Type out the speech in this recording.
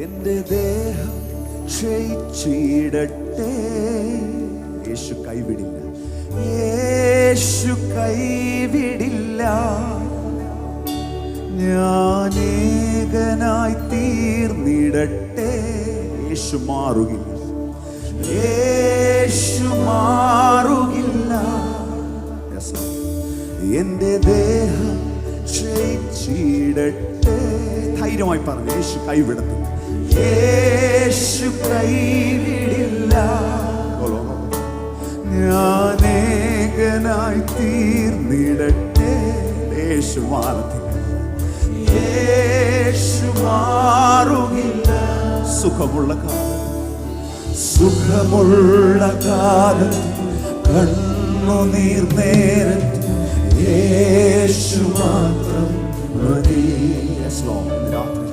എന്റെ ദേഹം ക്ഷയിച്ചിടട്ടെ. യേശു കൈവിടില്ല, യേശു കൈവിടില്ല. ഞാൻ ഏകനായി തീർന്നിടട്ടെ. യേശു മാറുകില്ല, യേശു മാറുകില്ല. എന്റെ ദേഹം ക്ഷയിച്ചിടട്ടെ. ധൈര്യമായി പറഞ്ഞു, യേശു കൈവിടത്തില്ല, യേശു കൈവിടില്ല. ഞാൻ ഏകനായി തീർന്നിടട്ടെ. യേശു മാറത്തില്ല, യേശു മാറുകില്ല. സുഖമുള്ള കാലം, സുഖമുള്ള കാലം, കണ്ണുനീർ നേരത്ത് യേശു മാത്രം മതി. രാത്രി